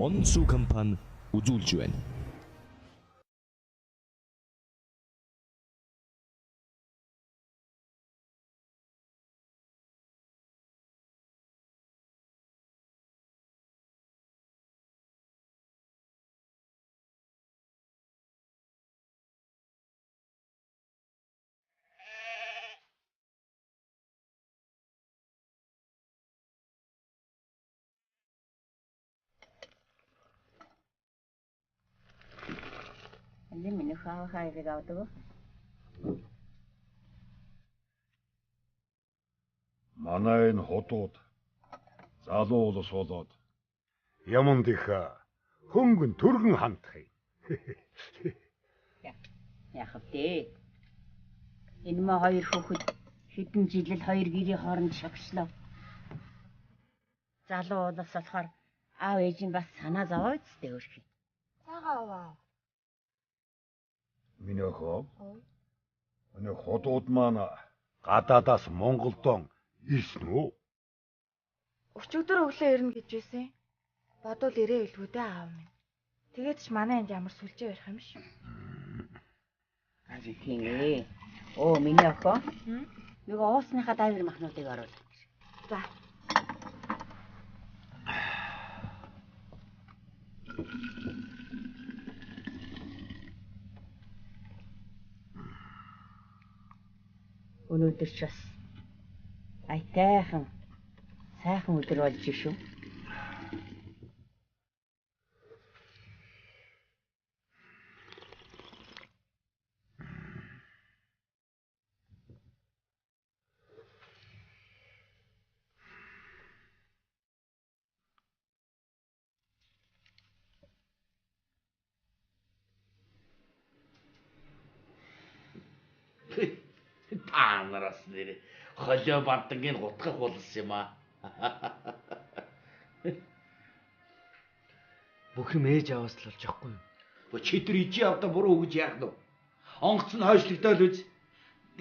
Монсу компани үзүүлж байна. Алин миний хаахайг авдаг. Манай энэ хотууд залуу улс болоод яманд их хөнгөн төргөн хандах юм. Яах вэ? Энэ маа хоёр хүүхэд хэдэн жил л хоёр гэрийн хооронд шогслоо. Залуу улс болохоор аав ээж нь бас санаа зовоо үсттэй өөрхий. Цагааваа. Миний хоо. Манай хотууд маань гадаадаас Монголдон ирсэн үү? Өчигдөр өглөө ирнэ гэж байсан. Бодвол ирээ илгүү дээ аав минь. Тэгээд ч манай энд ямар сүлжээ барих юм шүү. Хинээ. Оо миний охоо. Нөгөө уусныхаа дайвар махнуудыг оруулах. За. Өнөөдөр ч бас айтайхан сайхан өдөр болж шүү. Та нараас нэр холио бантангийн гутгах болсон юм аа. Бүх юм ээж аваас л болж яахгүй юу? Чи тэр ижи авда буруу гэж яах нь вэ? Онгоц нь хойшлогдоод үз.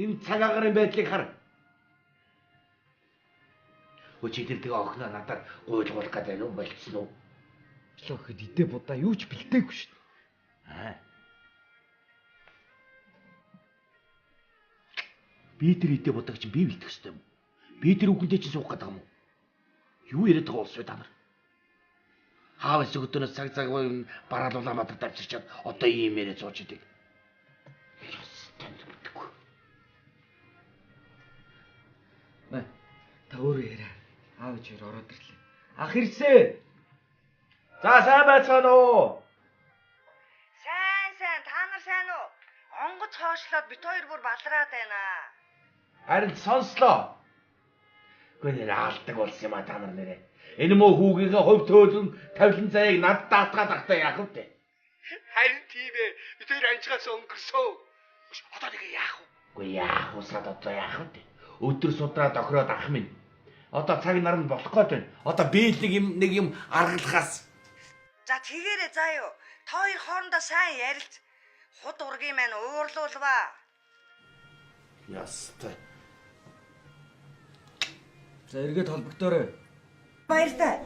Энэ цагаагарын байдлыг хар. Чи тэр тэгээ охиноо надад гуйлгуулах гэдэг юм болчихсон уу? Лөө гэхэд идэ будаа юу ч бэлдээгүй шүү дээ. Би тэр идэ будаг чинь би бэлдэх ёстой юм. Би тэр үгэнтэй чинь суух гэдэг юм уу? Юу яриад байгаа улс вэ та нар? Хаав өсгөдөнөөс цаг цагаар бараал Улаанбаатар давчирчаад одоо ийм яриад сууж идэг. Та өөрөө яриа. Аав ээж ороод ирлээ. Ах ирсэ. За сайн байцгаана уу? Сайн та нар сайн уу? Онгоц хоошлоод бит хоёр бүр балраад байна. Харин сонслоо. Гүнээр аалдаг болсон юм а та нар нэрээ. Энэ мөө хүүгийнхээ хувь төөлөн тавилан заяаг над даатгаад ахтай яах вэ? Харин тийм ээ. Бит хоёр анчгаас өнгөрсөө. Одоо нэг яах вэ? Үгүй яах вэ? Сад одоо яах вэ? Өдөр судраад охироод ах минь. Одоо цаг нар нь болох гээд байна. Одоо би л нэг юм аргалахаас. За тэгээрээ заа юу. Та хоёр хоорондоо сайн ярилц. Худ ургийн маань уурлуулваа. Ястай. За эргээд холбогдоорой. Баяртай.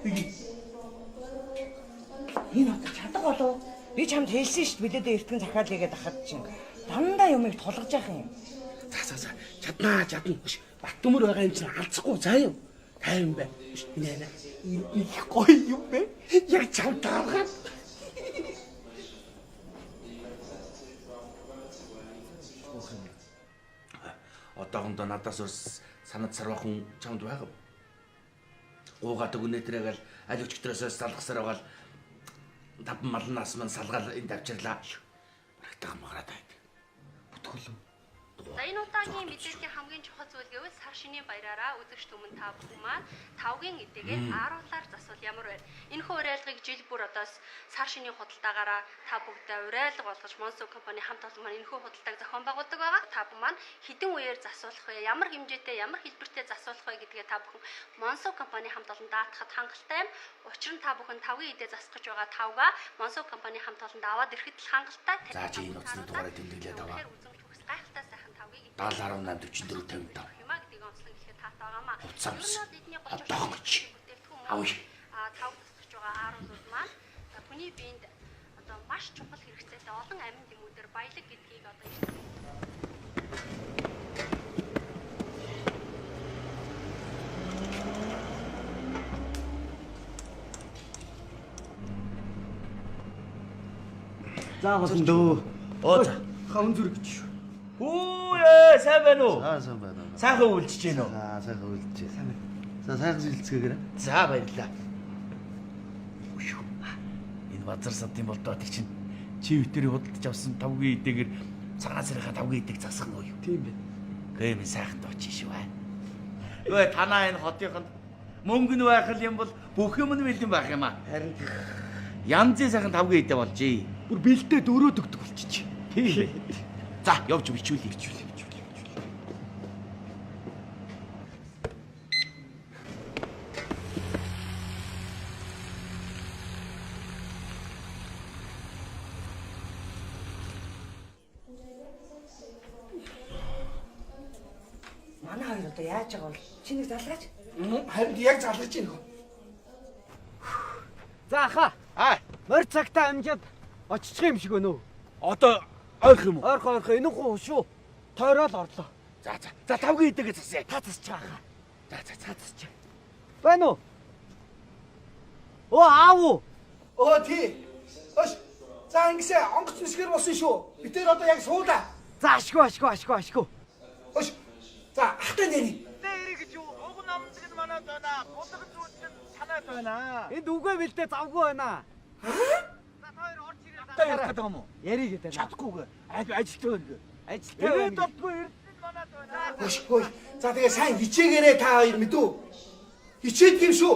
Энэ одоо чадах болов? Би чамд хэлсэн шүү дээ билээ эртгэн захиал хийгээд ахад чинь. Дандаа юмыг тулгаж яах юм. За. Чадна. Бат төмөр байгаа юм чинь алцахгүй заа юу. Тайван бай. Энэ их гоё юм бэ. Яг чам тааргаад. Одоохондоо надаас ус санад сарвахан чамд байгаа. Уугаад өгнөтрээ гал аль өчтөрөөсөө салгасаар байгаа л таван малнаас мань салгаал энэ тавчирлаа. Барагтайхан магараад байд. Бүтгүл. За энэ удаагийн мэдээллийн хамгийн чухал зүйл гэвэл сар шинийн баяраараа үзэгч түмэн та бүхэн маань тавгийн эдэгээ ааруулаар засвал ямар вэ? Энэхүү уриалгыг жил бүр одоос сар шинийн худалдаагаараа та бүгдээ уриалга болгож Монсу компани хамт олон маань энэхүү худалдааг зохион байгуулдаг байгаа. Та бүхэн маань хэдэн үеэр засвуулах вэ? Ямар хэмжээтэй, ямар хэлбэртэй засвуулах вэ гэдгээ та бүхэн Монсу компани хамт олон даатгахад хангалттай юм. Учир нь та бүхэн тавгийн эдээ засах гэж байгаа тавга Монсу компани хамт олонд аваад ирэхэд л хангалттай. За чи энэ утасны дугаарыг тэмдэглээд аваа. Гайхалтай сайхан тавгийг 78 44 55. Хэмаа гэдгийг онцлог хэлэхэд таатай байгаамаа. Уцамс. Одоогч. Авъя. Тав тусгаж байгаа ааруулууд маань хүний биед одоо маш чухал хэрэгцээтэй олон амин дэмүүдээр баялаг гэдгийг одоо ирсэн. Заагаад дөө. Оо хаун зүрх гэж шүү. Хүүе, сайн байна уу? Сайн байна. Сайхан үйлчж гин үү? Сайхан үйлчээ. За сайхан шилцгээгээрэй. За баярлалаа. Үшүү. Энэ базар садын болдоо тэг чинь чи витэрийг худалдаж авсан тавгийн идэгээр цагаан сарынхаа тавгийн идэг засах нь юу? Тийм байна. Гэмэн сайхан дооч шүү аа. Өө танаа энэ хотынд мөнгө нь байх юм бол бүх юм нь бэлэн байх юм аа. Харин Янзын сайхан тавгийн идэ болжээ. бүр бэлдээ дөрөөд өгдөг болчих. Тийм. За явж бичүүлээ. Манай хоёр одоо яаж байгаа бол чи нэг залгаач. Харин яг залгаж байна хөө. За аха. Морь цагтаа амжаад оччих юм шиг байна уу? Одоо ойрох юм уу? Ойрхон энэ хуу шүү. Тойрол орлоо. За тавгийн идэгээ засъя. Та засч байгаа. За засч. Байна уу? Оо аав уу? Оо тий. Ош. За ингэсээ онгоц нүсгэр болсон шүү. Би тэр одоо яг суулаа. За ашгүй. Ош. За ахтай нэрий. Нэрий гэж юу? Уг намдаг нь манайд байна. Булган зүйд нь танайд байна. Энд үгүй бэлдээ завгүй байна. За хоёр орж ирээ. Та ярих гэдэг юм уу? Яриг гэдэг. Чадахгүйгээ. Ажилтаа байна. Ажилтаа. Ирээд бодгүй эрдэнэ манайд байна. Ош. За тэгээ сайн хичээгээрээ та хоёр мэдүү. Хичээд юм шүү.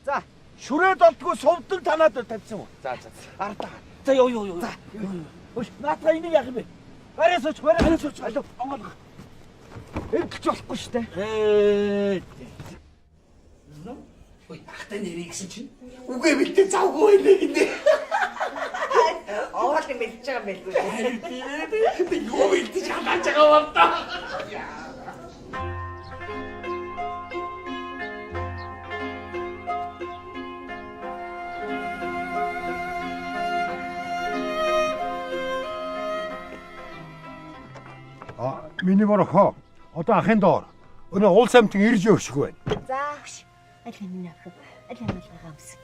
За. Шүрээд олдгүй сувдан танаад тавьсан уу? За. Ардаа. За ёо. Өш наатаа энийг яах юм бэ? Барайс оч. Алуу онгол. Эвдэлж болохгүй шүү дээ. Ой, ахтай нэрий гэсэн чинь үгүй бэлдээ завгүй байлаа гинэ. Оол юм бэлж байгаа юм байлгүй. Би юу бэлдэж хамаач байгаа юм да. Миний морхо. Одоо ахын доор. Өнөө уул самтын ирж өгшг байна. За. Аль минь ах. Аль хамгаалгаа амс.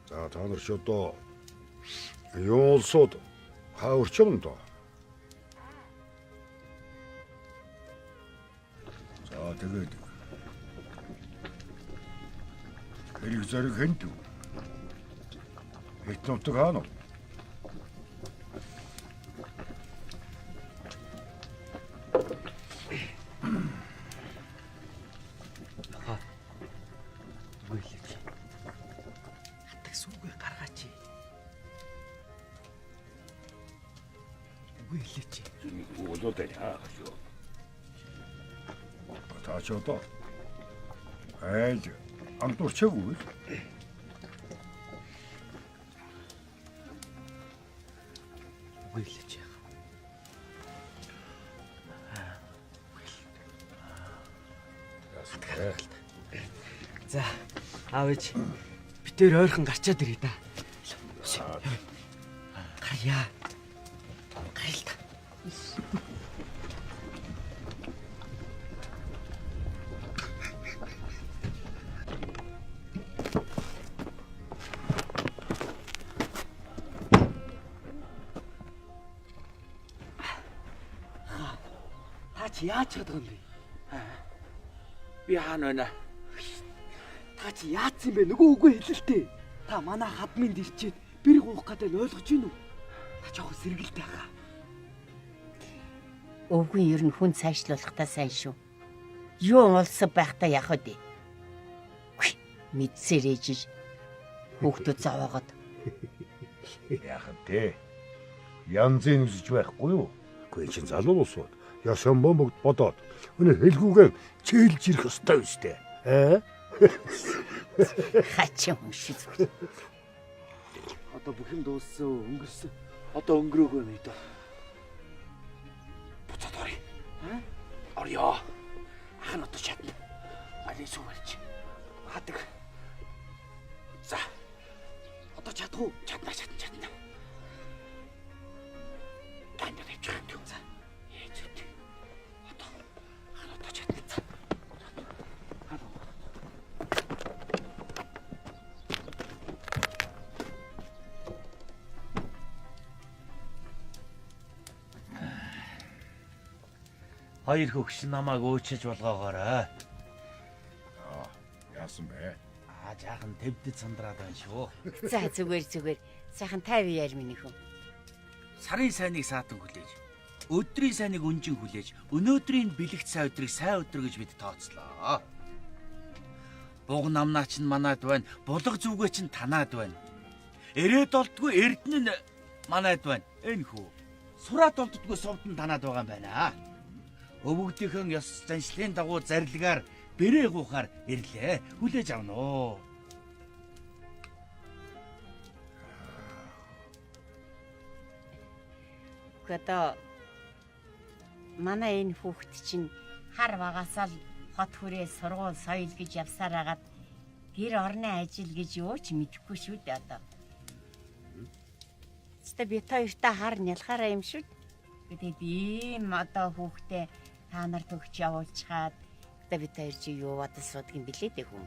За та нар ч одоо юу улсууд хаа өрчөм дөө. За тэгээд хэрэг зэрэг хэнд үү? Хэд нутаг хаана? Тач одоо айж андуурчаагүй. Үгэлж яах. За аавч битээр ойрхон гарчаад ирээ да. Гарьяа. Гарил та. Яаж чадах юм бэ? Би хаана байна? Та чи яатсан бэ? Нөгөө үгүй хэлэлтэй. Та манай хадмын дэрчээд бэр гуух гэдэг нь ойлгож байна уу? Та жоохон сэргэлтэй хаа. Өвгөн ер нь хүн цаашлуулахдаа сайн шүү. Юу олсон байхдаа яах вэ? Мэдсээр ээжиж хүүхдүүд зовоогод Яах вэ? Янзын үзэж байхгүй юу? Гүй чин залуу улсууд ясан бомбогд бодоод өнө хэлгүүгээр чийлж ирэх ёстой үстэй. Хачин хүн шиг. Одоо бүх юм дууссан, өнгөрсөн. Одоо өнгөрөөгөө мэд. Буцаад орё. Орё. Ах нь одоо чадна. Али сүмэлж. Хадаг. За. Одоо чадах уу? Чадна. Танд тавьчих юм. За. Ээж үү. Одоо. Ах нь одоо чадна. Хоёр хөгш намайг өөчөж болгоогоорой. Яасан бэ? Жаахан твдэд сандраад байна шүү. За зүгээр. Сайхан тайв яар миний хүн. Сарын сайныг саатан хүлээж, өдрийн сайныг өнжин хүлээж, өнөөдрийн бэлэгт сайн өдрийг сайн өдөр гэж бид тооцлоо. Буг намнаа чинь манайд байна, булга зүгээ чинь танаад байна. Эрээд олдгүй эрдэнэ нь манайд байна. Энэхүү. Сураат олддгүй сувд нь танаад байгаа юм байна. Өвөгдийнхэн ёс заншлын дагуу зарилгаар бэрээ гуухаар ирлээ. Хүлээж авна уу. Одоо манай энэ хүүхэд чинь хар багасаа л хот хүрээ сургууль соёл гэж явсаар агаад гэр орны ажил гэж юу ч мэдэхгүй шүү дээ одоо. Тэ бит хоёртаа хар нялхаараа юм шүү. Тэгээд ийм одоо хүүхдээ та нар төгч явуулчихад одоо бит хоёр чи юу бодож суудгийн билээ дээ хүн.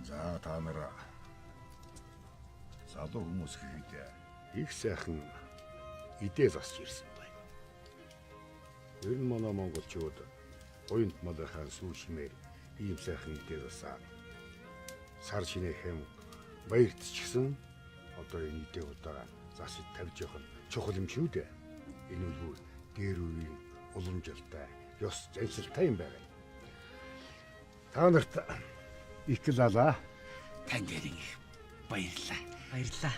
За та нараа залуу хүмүүс хийгээд их сайхан идээ засч ирсэн байна. Ер нь манай монголчууд уянт малынхаа сүүшмээр ийм сайхан идээ засаад сар шинэ хэм баярт ч гэсэн одоо энэ идээ удаа засаж тавьж явах нь чухал юм шүү дээ. Энэ үлгүүр дээр үеийн уламжлалтай, ёс заншилтай юм байна. Та нарт их лала Танд ярих баярлаа. Баярлаа.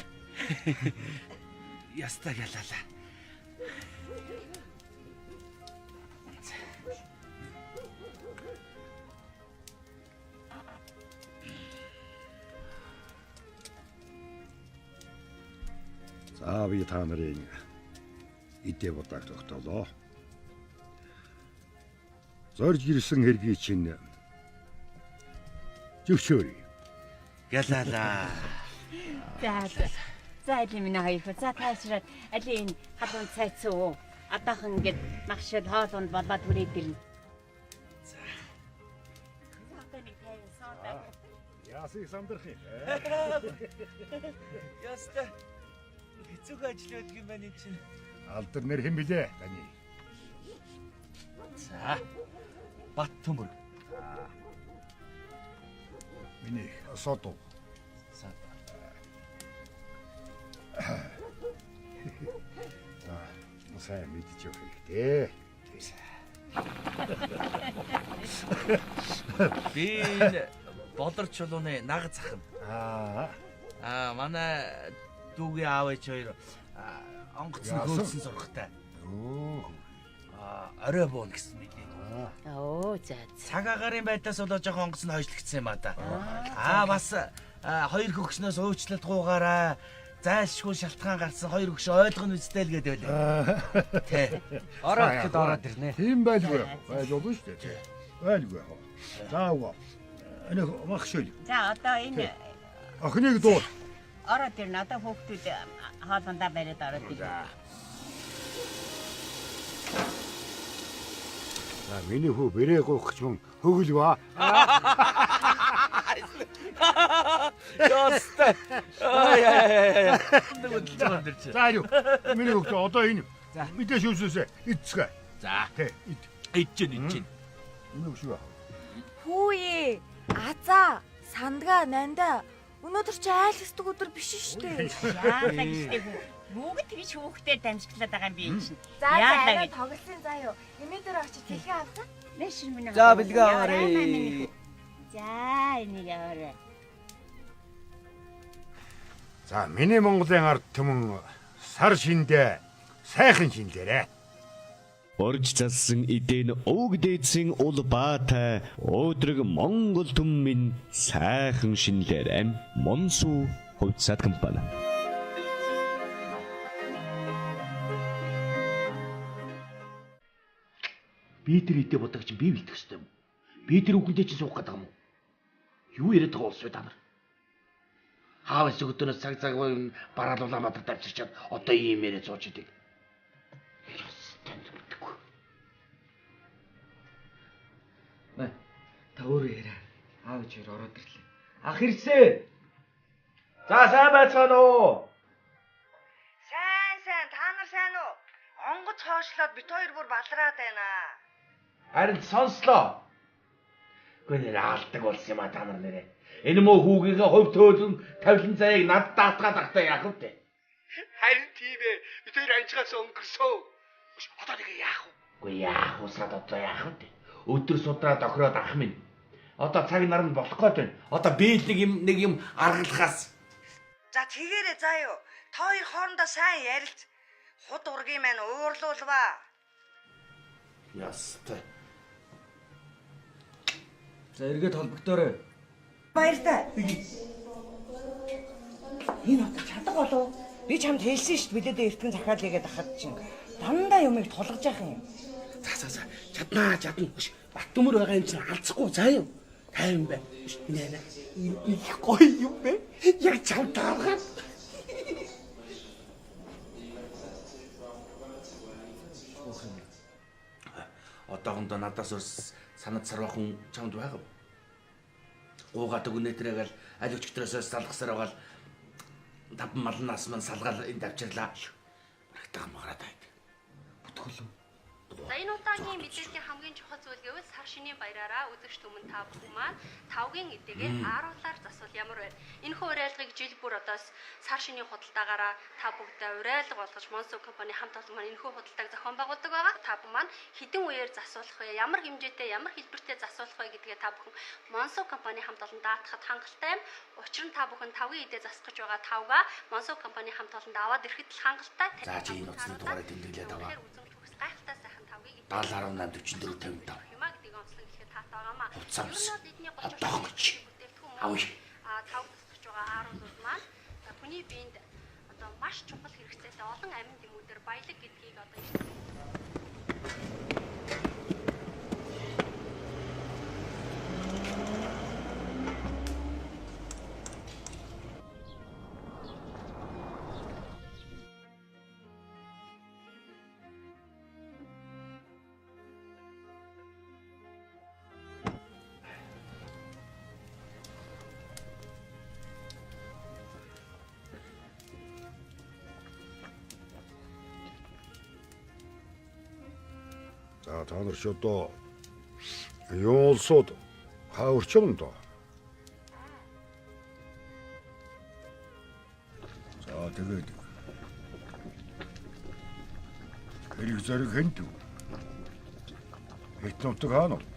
Ястаг ялалаа. За би та нарын идээ бодог тогтоолоо. Зорж ирсэн хэргийг чинь зөвшөөрье. Ялалаа. За ali миний хоёр. За таашраад ali энэ халуун цайцсан уу? Одоохон ингээд магшил хоолунд болоод хүрээд ирнэ. За. Одоо нэг тайван соода. Яасыг самдрах юм. Яста. Хэцүүх ажил байдаг юм байна энэ чинь. Алдар нэр хэм билээ таны. За. Бат төмөр. Миний содо. За, сайн мэдчих хэрэгтэй. Би болорч чулууны наг захын. Манай дүүгийн аав ээж хоёр онгоцны хөөцсөн сурахтай. Орой буун гэсэн мэдээ. Оо за. Цаг агарын байдаас болоо жоохон онгоц нь хойшлогдсон юм а да. Бас хоёр хөгснөөс уучлалт гуугаараа. Зайлшгүй шалтгаан гарсан хоёр хөгш ойлгоно үстэй л гэдэг байлаа. Тэ. Ороод ихэд ороод ирнэ. Тийм байлгүй. Байлгүй шүү дээ. Байлгүй. Заавал. Энэ махшил. За одоо энэ охиныг дуу. ороод ирнэ. Одоо хүүхдүүд хоолундаа бариад ороод ирнэ. За миний хүү бэрээ гоох ч юм хөгөл ба. Яста. Яа. За юу. Миний хүү одоо энэ. Мэдээ шүүсээсэ идцгээ. За. Тэ. Идэж. Юу шүү. Хүүе. Азаа, сандгаа, нандаа. Өнөөдөр чи айлсдаг өдөр биш шүү дээ. Яалаа гэжтэй хүү. Бүгд тэгж хүүхдээ дамжиглаад байгаа юм би чинь. За арай тоглосон заа юу. Эмээ дээр очиж тэлхээ авсан. Нэшин минь. За бэлгээ аваарай. За энийг аваарай. За миний Монголын ард түмэн сар шиндээ сайхан шинлээрэ. Орж зассан эдэн өвгдээдсэн ул баатай өдрөг Монгол түм минь сайхан шинлээрэ. Монсуу хувьцаат компани. Би тэр идэ бодог чинь би бэлтэх ёстой юм. Би тэр үгэндээ чинь суух гэдэг юм уу? Юу яриад байгаа улс вэ та нар? Хаавс өдөрөөс цаг бараал Улаанбаатар давчирчаад одоо ийм яриа зууж идэг. Мэ та өөрөө яриа. Аав ээж ороод ирлээ. Ах ирсэ. За сайн байцгаана уу? Сайн та нар сайн уу? Онгоц хоошлоод бит хоёр бүр балраад байна. Харин сонслоо. Гүнээр аалдаг болсон юм а та нар нэрээ. Энэ мөө хүүгийнхээ хувь төөлөн тавилан заяаг над даатгаад ахтай яах вэ? Харин тийм ээ. Бид хоёр анчгаас өнгөрсөө. Одоо нэг яах вэ? Үгүй яах вэ? Сад одоо яах вэ? Өдөр судраад охироод ах минь. Одоо цаг нар нь болох гээд байна. Одоо би л нэг юм аргалахаас. За тэгээрээ заа юу. Та хоёр хоорондоо сайн ярилц. Худ ургийн маань уурлуулваа. Ястай. За эргээд холбогдоорой. Баяртай. Энэ одоо чадах болов. Би чамд хэлсэн шүү дээ билээ эртгэн захиал хийгээд ахад чинь. Дандаа юмыг тулгаж яах юм. За. Чаднаа. Баттөмөр байгаа юм чинь алцахгүй заа юу. Тайван бай. Нэ. Их гоё юм бэ? Яг чам тааргаа. Одоохондоо надаас ус санад сарвахан чамд байгаа. Гуугаад өгнөтрээгээл аль өчтөрөөсөө салгасаар байгаа л таван малнаас мань салгаал энэ давчирлаа. Марагтаа магараад байд. Бүтгөл. За энэ удаагийн мэдээллийн хамгийн чухал зүйл гэвэл сар шинийн баяраараа үзэгч түмэн та бүхэн маань тавгийн эдэгээ ааруулаар засвал ямар вэ? Энэхүү уриалгыг жил бүр одоос сар шинийн худалдаагаараа та бүгдээ уриалга болгож Монсуу компани хамт олон маань энэхүү худалдааг зохион байгуулдаг байгаа. Та бүхэн маань хэдэн үеэр засвуулах вэ? Ямар хэмжээтэй, ямар хэлбэртэй засвуулах вэ гэдгээ та бүхэн Монсуу компани хамт олон даатгахад хангалттай юм. Учир нь та бүхэн тавгийн эдээ засах гэж байгаа тавгаа Монсуу компани хамт олонд аваад ирэхэд л хангалттай. За чи энэ утасны дугаараа тэмдэглээд аваа. Гайхалтай сайхан тавгийг 70.8 44 55. Юмаа гэдгийг онцлог хэлэхэд таатай байгаамаа. Уцамс. Одоогч. Авъя. Тав тасгаж байгаа ааруулууд маань хүний биед одоо маш чухал хэрэгцээтэй олон амин дэмүүдээр баялаг гэдгийг одоо За та нар ч одоо юу улсууд хаа өрчөмн доо. За тэгээд хэрэг зэрэг хэнд үү? Хэт нутаг хаана уу?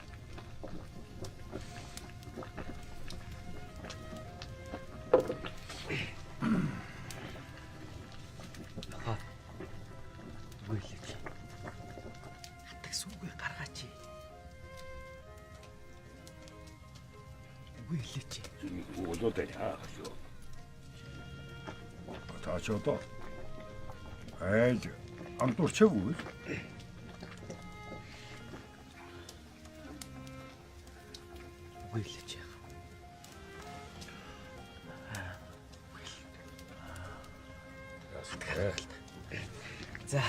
Таачото. Айж антурчгүй. Үйлж яах. За,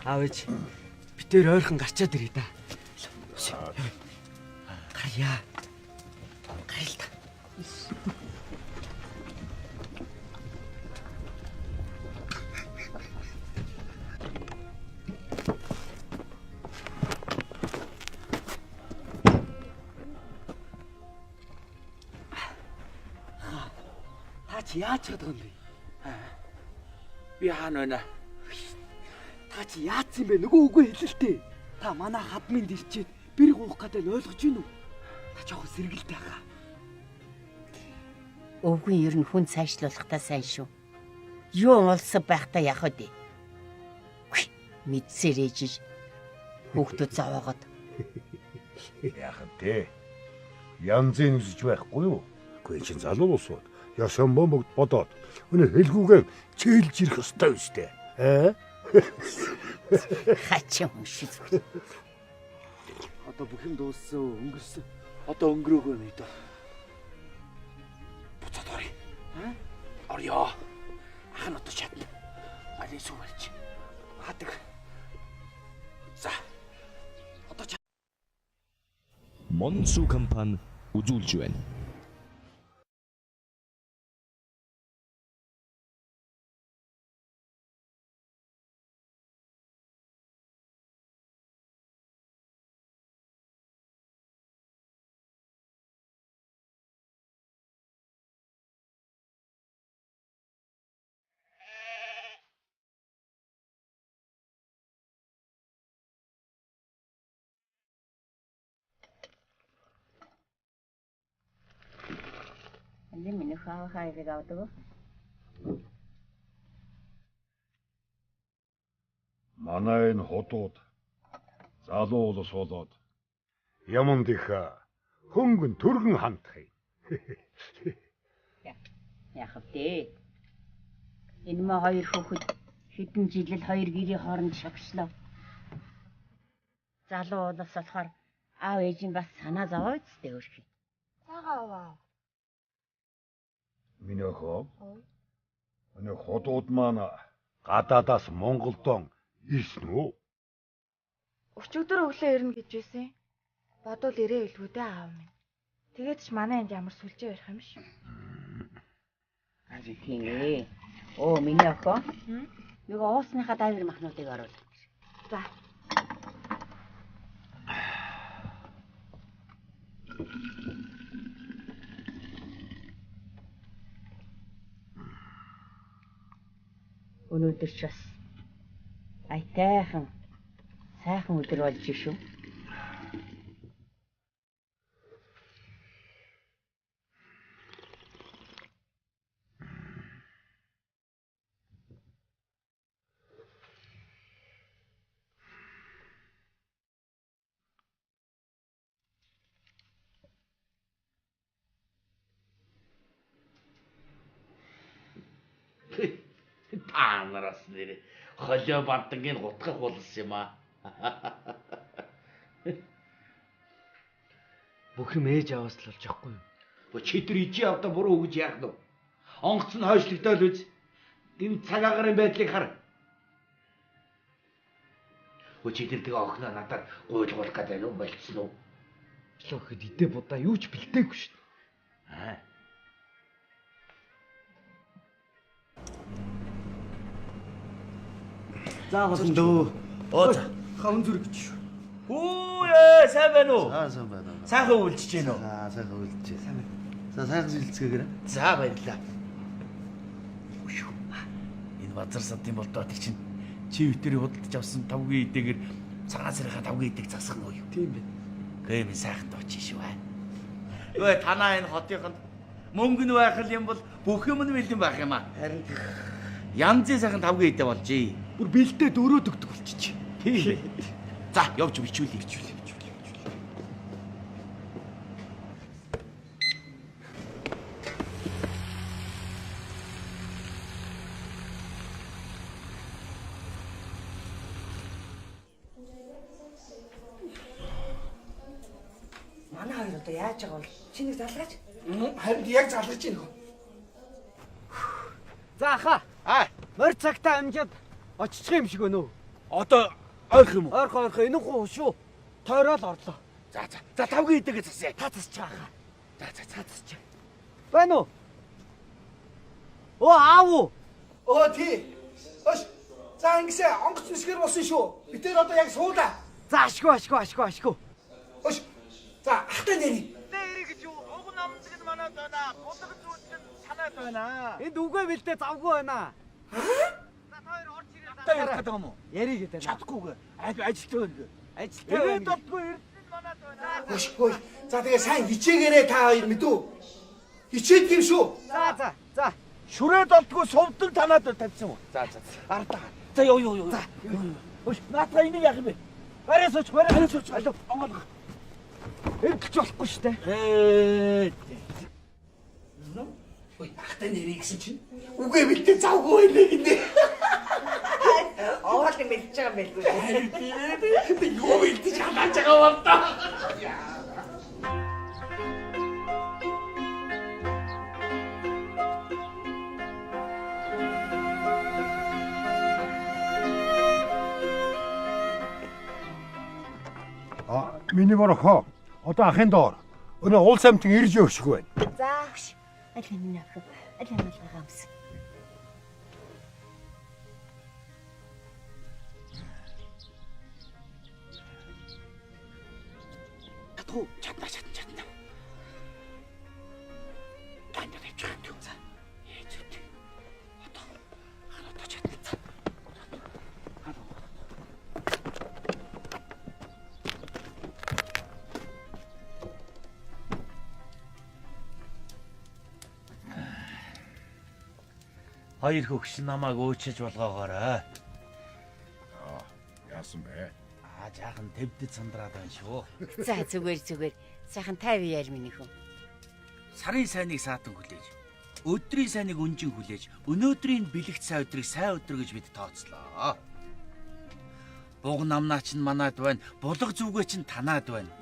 аав ээж бид тээр ойрхон гарчаад ирээ да. Гарьяа. Гарил та. Яаж чадах юм бэ? Би хаана байна? Та чи яатсан бэ? Нөгөө үгүй хэлэлтэй. Та манай хадмын дэрчээд бэр гуух гэдэг ойлгож гин үү? Та жоохон сэргэлтэй хаа. Өвгөн ер нь хүн цаашлуулахтаа сайн шүү. Юу олсоо байхдаа яах вэ? Мэдсээр ээжиж хүүхдүүд зовоогод. Яах вэ? Янзын үсэж байхгүй юу? Гүй чин залуу усууд. Ясан бомбогд бодоод өнөө хэлгүүгээ чийлж ирэх ёстой үстэй. Хачин хүн шиг зүгээр. Одоо бүх юм дууссан, өнгөрсөн. Одоо өнгөрөөгөө мэд. Буцаад орё. Орё. Ах нь одоо чадна. Алин сүмэлж. Хадаг. За. Одоо Монсу компани үзүүлж байна. Алин минь хаахайг авдаг. Манай энэ хотууд залуу улс болоод яманд их хөнгөн төргөн хандах юм. Яах вэ? Энэ маа хоёр хүүхэд хэдэн жилэл хоёр гэрийн хооронд шогслоо. Залуу улс болохоор аав ээж нь бас санаа зовоо үсттэй өөрхий. Цагааваа. Миний хоо. Энэ хотууд маань гадаадаас Монголдон ирсэн үү? Өчигдөр өглөө ирнэ гэж байсан. Бодвол ирээ илгүү дээ аав минь. Тэгээд ч манай энд ямар сүлжээ барих юм шүү. Тийм ээ. Оо миний охоо. Нэг уусныхаа дайвар махнуудыг оруул. За. Өнөөдөр ч бас айтайхан сайхан өдөр болж шүү. Танараас нэр холио бантангийн гутгах болсон юм аа. Бүх юм ээж аваас л болж яахгүй юу? Бо чидэр ижи авда буруу өгж яах нь вэ? Онгоц нь хойшлогдоод үз. Гэм цагаагарын байдлыг хар. Бо чидэр тэгээ охиноо надаар гуйлгуулах гэдэг юм болчихсон уу? Лөө хэд идэ будаа юу ч бэлдээгүй шүү дээ. Заавал дөө. Оо за. Хавн зүрх гэж. Хүүе, сайн байна уу? Сайн байна. Сайхан үйлчж гин үү? Сайхан үйлчж. За сайхан шилцгээгээр. За баярлалаа. Энэ базар садын болдоод их чинь чи витэрийг худалдаж авсан тавгийн идээгэр цагаан сарынхаа тавгийн идэг засах нь юу? Тийм бэ. Гэмээ сайхан дооч шүү аа. Өө танаа энэ хотынханд мөнгө нь байх юм бол бүх юм нь бэлэн байх юм аа. Харин янзын сайхан тавгийн идэ болжээ. бүр бэлдээ дөрөөд өгдөг болчих. Тийм. За, явж бичүүлээ. Манай хоёр одоо яаж байгаа бол чинийг залгаач. Харин яг залгаж байна уу? За аха. Морь цагтаа амжаад оччих юм шиг өнөө. Одоо ойрох юм уу? Ойрхон энэ хуу шүү. Тойрол орлоо. За тавгийн идэгээ засъя. Та засч байгаа. За засч. Байна уу? Оо аав уу? Оо тий. Ош. За ингэсээ онгоц нүсгэр болсон шүү. Би тэр одоо яг суулаа. За ашгүй. Ош. За ахтай нэрий. Нэрий гэж юу? Уг намцэг нь манайд байна. Булаг зүүн чинь санаад байна. Энд үгүй бэлдээ завгүй байна. За хоёр орж ирээ. Та ярих гэдэг юм уу? Яриг гэдэг. Чадахгүйгээ. Ажилттай байна. Ажилттай байна. Болтгүй эрдэнэ манайд байна. Ош. За тэгээ сайн хичээгээрээ та хоёр мэдүү. Хичээд юм шүү. За. Шүрээд олдгүй сувдаг танаад тавьсан уу? За. Ардаа. За ёо. За. Өш наатаа энийг яах юм бэ? Барай сууч. Алуу онгол. Эргэлж болохгүй шүү дээ. Ой, ахтай нэрийг гэсэн чинь үгүй бэлдээ завгүй байлээ гинэ. Оол юм бэлж байгаа байлгүй. Би юу бэлдэж хамаач байгаа юм да. Миний борохоо. Одоо ахын доор. Өнөө уул самтын ирж өгшгүй байна. За. Аль миний ах. Аль хамгаалгаа юмс. Татгуу чадна. Танд тавьчих юм за. Ээжүүд. Одоо чадна. Хоёр хөгш намайг өөчөж болгоогоорой. Яасан бэ? Жаахан твдэд сандраад байна шүү. За зүгээр. Сайхан 50 яар миний хүн. Сарын сайныг саатан хүлээж, өдрийн сайныг өнжин хүлээж, өнөөдрийн бэлэгт сайн өдрийг сайн өдөр гэж бид тооцлоо. Буг намнаа чинь манайд байна, булга зүгээ чинь танаад байна.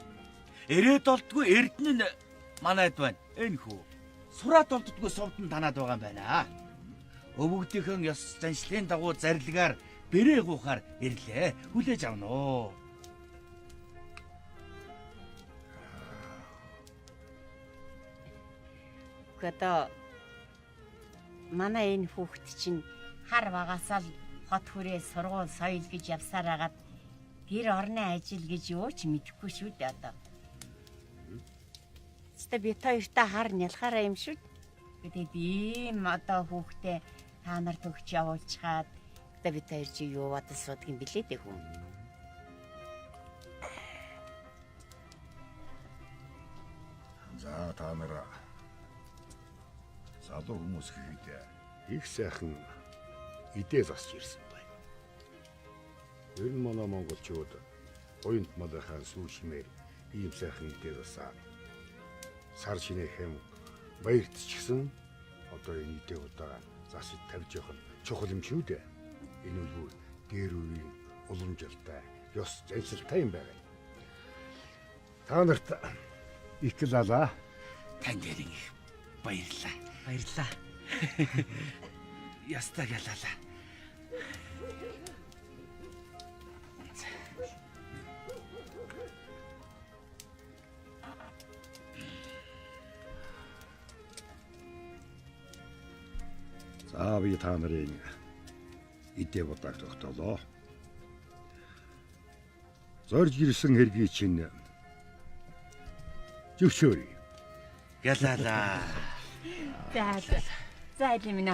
Эрээд олдгүй эрдэнэ нь манайд байна. Энэ хүү. Сураад олддгүй сувдан танаад байгаа юм байна. Өвөгдийнхэн ёс заншлын дагуу зарилгаар бэрээ гуухаар ирлээ. Хүлээж авна уу. Одоо манай энэ хүүхэд чинь хар багасаа л хот хүрээ сургууль соёл гэж явсаар хагаад гэр орны ажил гэж юу ч мэдэхгүй шүү дээ одоо. Тэстэ би хоёртаа хар нялхаараа юм шүү. Тэгээд ийм одоо хүүхдээ та нарт өгч явуулчихад одоо би хоёр чи юу бодож суудгийн билээ дээ хүн. За та нараа залуу хүмүүс хийдэ. Их сайхан идээ засч ирсэн байна. Ер нь манай монголчууд оюунт малынхаа сүү шимээр ийм сайхан идээ засаад сар шинэ хэм баярт ч гэсэн одоо энэ идээ удаага засаж тавьж явах нь чухал юм шүү дээ. Энэ үл дээр үеийн уламжлалтай, ёс заншилтай юм байна. Та нарт их лала. Танд ярин их баярлаа. Ястаг ялала. За би та нарын идээ бодог тогтоолоо. Зорж ирсэн хэргийг чинь зөвшөөрье. Ялала. За. За энэ минь